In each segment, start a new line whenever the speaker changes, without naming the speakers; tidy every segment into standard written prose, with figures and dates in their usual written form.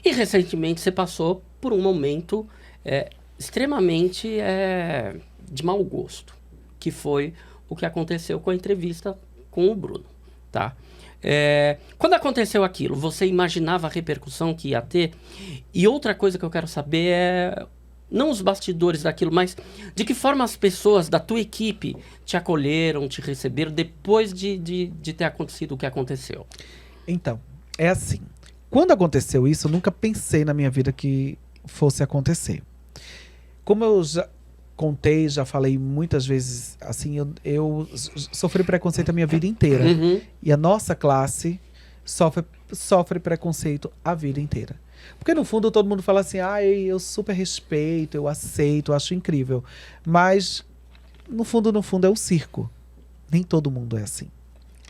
E recentemente você passou por um momento extremamente de mau gosto, que foi o que aconteceu com a entrevista com o Bruno, tá? Quando aconteceu aquilo, você imaginava a repercussão que ia ter? E outra coisa que eu quero saber não os bastidores daquilo, mas de que forma as pessoas da tua equipe te acolheram, te receberam depois de ter acontecido o que aconteceu?
Então, é assim. Quando aconteceu isso, eu nunca pensei na minha vida que fosse acontecer. Como eu já contei, já falei muitas vezes, assim, eu sofri preconceito a minha vida inteira.
Uhum.
E a nossa classe sofre preconceito a vida inteira. Porque no fundo todo mundo fala assim, eu super respeito, eu aceito, eu acho incrível. Mas no fundo é um circo. Nem todo mundo é assim.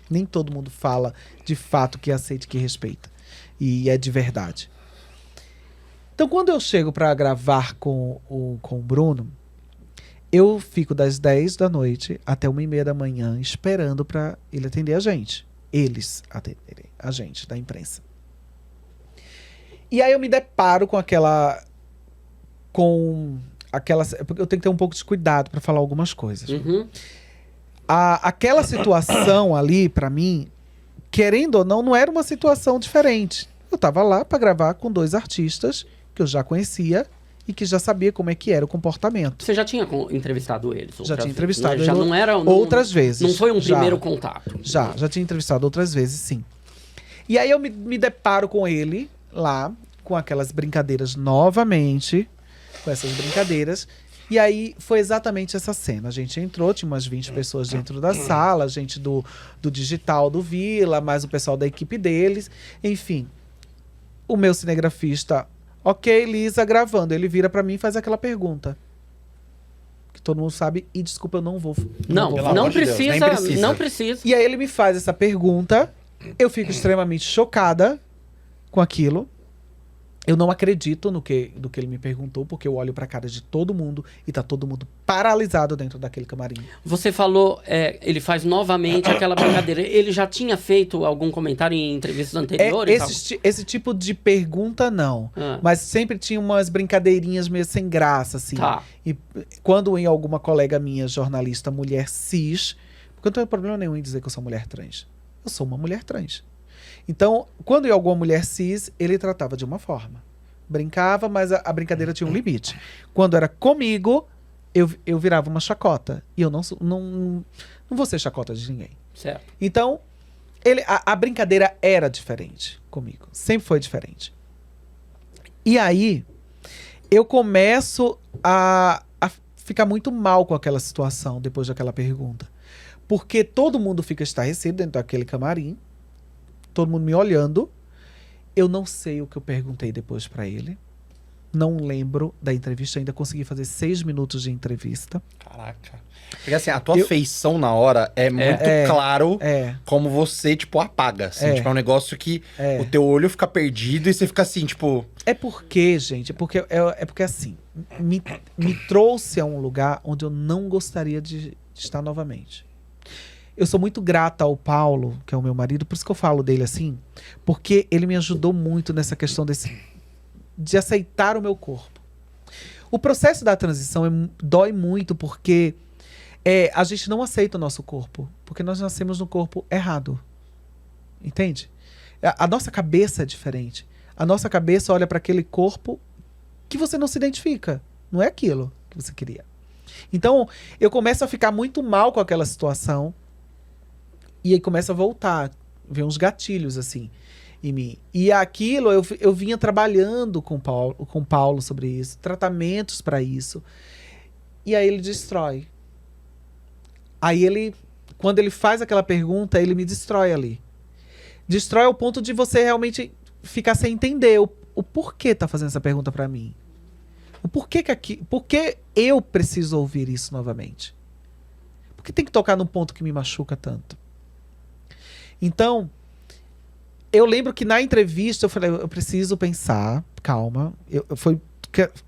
Nem todo mundo fala de fato que aceita, que respeita. E é de verdade. Então quando eu chego para gravar com o Bruno, eu fico das 10 da noite até 1h30 da manhã esperando para ele atender a gente. Eles atenderem a gente, da imprensa. E aí eu me deparo com aquela... Porque eu tenho que ter um pouco de cuidado para falar algumas coisas.
Uhum.
Aquela situação ali, para mim, querendo ou não era uma situação diferente. Eu tava lá para gravar com 2 artistas que eu já conhecia e que já sabia como é que era o comportamento.
Você já tinha entrevistado eles?
Já tinha entrevistado
eles. Já não era...
outras vezes.
Não foi um primeiro contato?
Já tinha entrevistado outras vezes, sim. E aí eu me deparo com ele lá, com aquelas brincadeiras novamente, com essas brincadeiras. E aí foi exatamente essa cena. A gente entrou, tinha umas 20 pessoas dentro da sala, gente do digital do Vila, mais o pessoal da equipe deles. Enfim, o meu cinegrafista... Ok, Lisa, gravando. Ele vira pra mim e faz aquela pergunta. Que todo mundo sabe. E desculpa, eu não vou...
Não precisa.
E aí ele me faz essa pergunta. Eu fico extremamente chocada com aquilo. Eu não acredito do que ele me perguntou, porque eu olho pra cara de todo mundo e tá todo mundo paralisado dentro daquele camarim.
Você falou, ele faz novamente aquela brincadeira. Ele já tinha feito algum comentário em entrevistas anteriores?
Esse tipo de pergunta, não. Mas sempre tinha umas brincadeirinhas meio sem graça, assim.
Tá.
E quando em alguma colega minha, jornalista, mulher cis... Porque eu não tenho problema nenhum em dizer que eu sou mulher trans. Eu sou uma mulher trans. Então, quando ia alguma mulher cis, ele tratava de uma forma. Brincava, mas a brincadeira tinha um limite. Quando era comigo, eu virava uma chacota. E eu não vou ser chacota de ninguém.
Certo.
Então, a brincadeira era diferente comigo. Sempre foi diferente. E aí, eu começo a ficar muito mal com aquela situação, depois daquela pergunta. Porque todo mundo fica estarrecido dentro daquele camarim. Todo mundo me olhando. Eu não sei o que eu perguntei depois pra ele. Não lembro da entrevista. Ainda consegui fazer 6 minutos de entrevista.
Caraca. Porque assim, a tua feição na hora é muito claro como você, tipo, apaga. Assim, tipo, é um negócio que o teu olho fica perdido e você fica assim, tipo...
É porque, gente, é porque assim, me trouxe a um lugar onde eu não gostaria de estar novamente. Eu sou muito grata ao Paulo, que é o meu marido, por isso que eu falo dele assim, porque ele me ajudou muito nessa questão de aceitar o meu corpo. O processo da transição dói muito porque a gente não aceita o nosso corpo, porque nós nascemos no corpo errado. Entende? A nossa cabeça é diferente. A nossa cabeça olha para aquele corpo que você não se identifica. Não é aquilo que você queria. Então, eu começo a ficar muito mal com aquela situação. E aí começa a voltar, ver uns gatilhos assim em mim. E aquilo eu vinha trabalhando com o Paulo sobre isso, tratamentos para isso. E aí ele destrói. Aí quando ele faz aquela pergunta, ele me destrói ali. Destrói ao ponto de você realmente ficar sem entender o porquê tá fazendo essa pergunta para mim. O porquê por que eu preciso ouvir isso novamente? Por que tem que tocar no ponto que me machuca tanto? Então, eu lembro que na entrevista eu falei, eu preciso pensar, calma, foi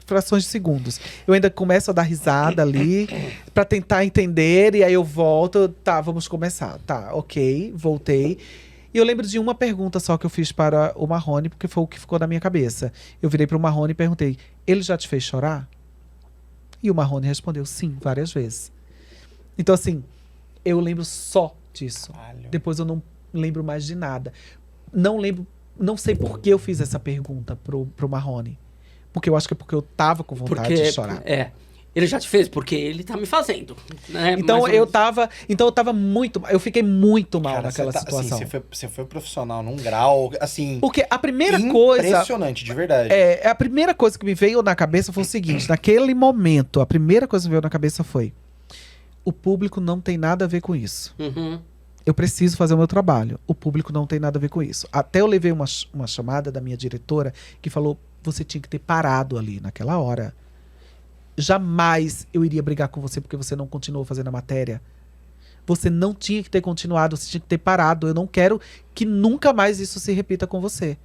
frações de segundos. Eu ainda começo a dar risada ali, pra tentar entender, e aí eu volto, tá, vamos começar. Tá, ok, voltei. E eu lembro de uma pergunta só que eu fiz para o Marrone, porque foi o que ficou na minha cabeça. Eu virei para o Marrone e perguntei, ele já te fez chorar? E o Marrone respondeu, sim, várias vezes. Então, assim, eu lembro só disso. Depois eu não lembro mais de nada. Não sei por que eu fiz essa pergunta pro Marrone. Porque eu acho que é porque eu tava com vontade de chorar.
Ele já te fez, porque ele tá me fazendo. Né?
Então eu tava muito. Eu fiquei muito mal naquela situação.
Assim, você foi profissional num grau, assim.
Porque a primeira coisa.
Impressionante, de verdade.
A primeira coisa que me veio na cabeça foi o seguinte: naquele momento, a primeira coisa que me veio na cabeça foi: o público não tem nada a ver com isso.
Uhum.
Eu preciso fazer o meu trabalho. O público não tem nada a ver com isso. Até eu levei uma chamada da minha diretora que falou: você tinha que ter parado ali naquela hora. Jamais eu iria brigar com você porque você não continuou fazendo a matéria. Você não tinha que ter continuado, você tinha que ter parado. Eu não quero que nunca mais isso se repita com você.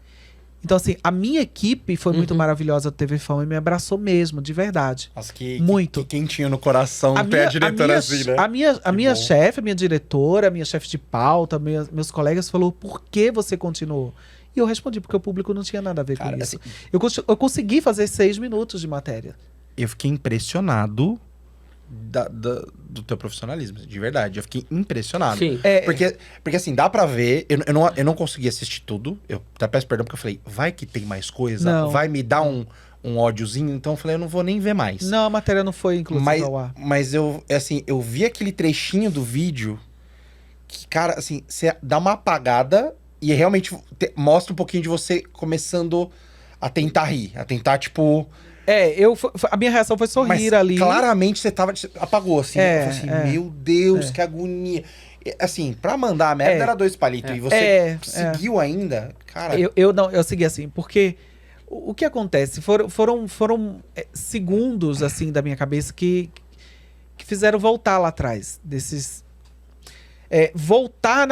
Então, assim, a minha equipe foi muito maravilhosa do TV Fama e me abraçou mesmo, de verdade.
Nossa,
muito.
Que quentinho no coração ter a diretora assim, né?
A minha chefe, a minha diretora, a minha chefe de pauta, meus colegas falou, por que você continuou? E eu respondi, porque o público não tinha nada a ver com isso. Assim, eu consegui fazer 6 minutos de matéria.
Eu fiquei impressionado do teu profissionalismo, de verdade. Eu fiquei impressionado.
Sim.
Porque assim, dá pra ver... Eu não consegui assistir tudo. Eu até peço perdão porque eu falei, vai que tem mais coisa?
Não.
Vai me dar um ódiozinho? Então eu falei, eu não vou nem ver mais.
Não, a matéria não foi inclusive ao ar.
Mas eu vi aquele trechinho do vídeo que, cara, assim, você dá uma apagada e realmente mostra um pouquinho de você começando a tentar rir. A tentar, tipo...
a minha reação foi sorrir. Mas ali.
Claramente você apagou, assim. Eu falei assim, meu Deus, que agonia. Assim, pra mandar a merda era 2 palitos. E você seguiu ainda, cara.
Eu segui assim, porque o que acontece? Foram segundos, assim, da minha cabeça que fizeram voltar lá atrás. Voltar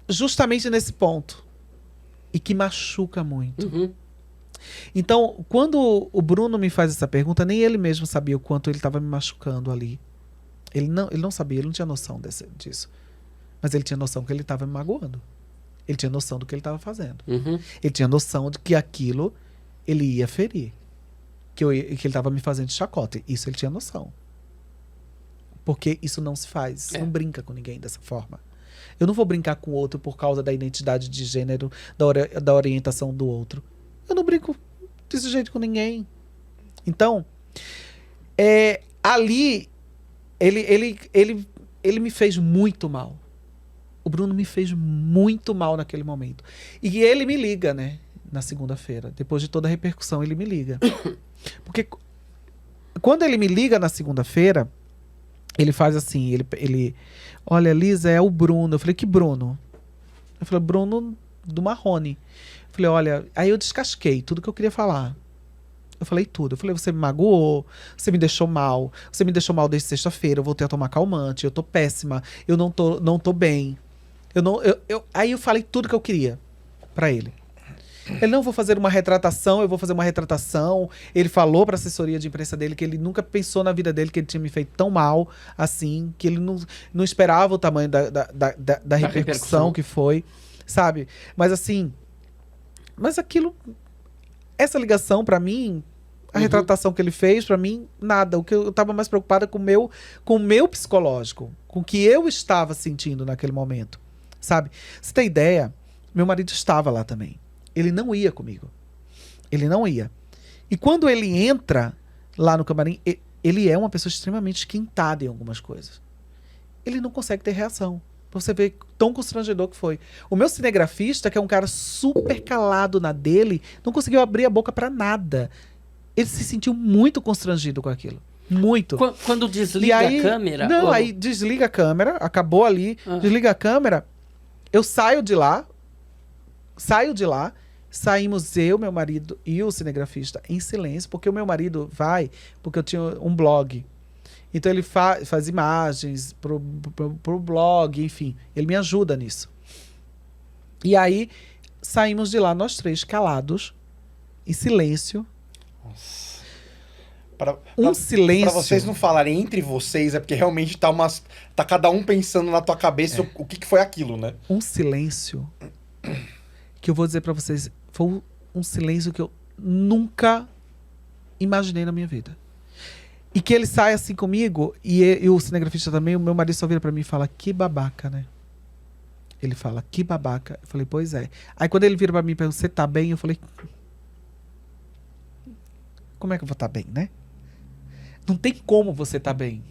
justamente nesse ponto. E que machuca muito.
Uhum.
Então, quando o Bruno me faz essa pergunta, nem ele mesmo sabia o quanto ele estava me machucando ali. Ele não sabia, ele não tinha noção disso. Mas ele tinha noção que ele estava me magoando. Ele tinha noção do que ele estava fazendo.
Uhum.
Ele tinha noção de que aquilo ele ia ferir. Que ele estava me fazendo de chacota. Isso ele tinha noção. Porque isso não se faz. Você não brinca com ninguém dessa forma. Eu não vou brincar com o outro por causa da identidade de gênero, da orientação do outro. Eu não brinco desse jeito com ninguém. Então, ali, ele me fez muito mal. O Bruno me fez muito mal naquele momento. E ele me liga, né? Na segunda-feira. Depois de toda a repercussão, ele me liga. Porque quando ele me liga na segunda-feira, ele faz assim, ele olha, Lisa, é o Bruno. Eu falei, que Bruno? Eu falei, Bruno do Marrone. Eu falei, olha, aí eu descasquei tudo que eu queria falar. Eu falei tudo. Eu falei, você me magoou, você me deixou mal. Você me deixou mal desde sexta-feira, eu voltei a tomar calmante, eu tô péssima, eu não tô bem. Aí eu falei tudo que eu queria pra ele. Ele não vou fazer uma retratação, eu vou fazer uma retratação. Ele falou pra assessoria de imprensa dele que ele nunca pensou na vida dele que ele tinha me feito tão mal assim, que ele não esperava o tamanho da repercussão que foi, sabe? Mas assim, aquilo, essa ligação pra mim, a retratação que ele fez, pra mim, nada. O que eu tava mais preocupada com o meu psicológico, com o que eu estava sentindo naquele momento, sabe? Você tem ideia? Meu marido estava lá também. Ele não ia comigo. Ele não ia. E quando ele entra lá no camarim, ele é uma pessoa extremamente esquentada em algumas coisas. Ele não consegue ter reação. Pra você ver tão constrangedor que foi. O meu cinegrafista, que é um cara super calado na dele, não conseguiu abrir a boca pra nada. Ele se sentiu muito constrangido com aquilo. Muito.
Quando desliga a câmera...
Não, aí desliga a câmera, acabou ali, desliga a câmera, eu saio de lá, saímos eu, meu marido e o cinegrafista em silêncio, porque o meu marido porque eu tinha um blog. Então ele faz imagens pro blog, enfim. Ele me ajuda nisso. E aí, saímos de lá, nós 3, calados, em silêncio.
Nossa.
Silêncio.
Pra vocês não falarem entre vocês, é porque realmente tá cada um pensando na tua cabeça o que foi aquilo, né?
Um silêncio que eu vou dizer pra vocês, foi um silêncio que eu nunca imaginei na minha vida. E que ele sai assim comigo, e o cinegrafista também, o meu marido só vira pra mim e fala, que babaca, né? Ele fala, que babaca. Eu falei, pois é. Aí quando ele vira pra mim e pergunta, você tá bem? Eu falei, como é que eu vou estar bem, né? Não tem como você tá bem.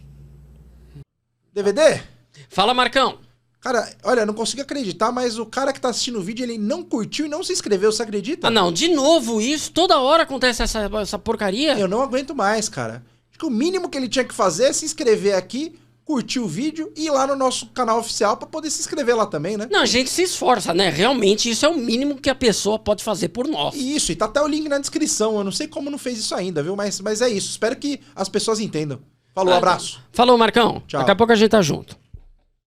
DVD?
Fala, Marcão.
Cara, olha, eu não consigo acreditar, mas o cara que tá assistindo o vídeo, ele não curtiu e não se inscreveu, você acredita?
Ah, não, de novo isso? Toda hora acontece essa porcaria?
Eu não aguento mais, cara. Acho que o mínimo que ele tinha que fazer é se inscrever aqui, curtir o vídeo e ir lá no nosso canal oficial pra poder se inscrever lá também, né?
Não, a gente se esforça, né? Realmente isso é o mínimo que a pessoa pode fazer por nós.
Isso, e tá até o link na descrição. Eu não sei como não fez isso ainda, viu? Mas é isso. Espero que as pessoas entendam. Falou, abraço.
Falou, Marcão.
Tchau.
Daqui a pouco a gente tá junto.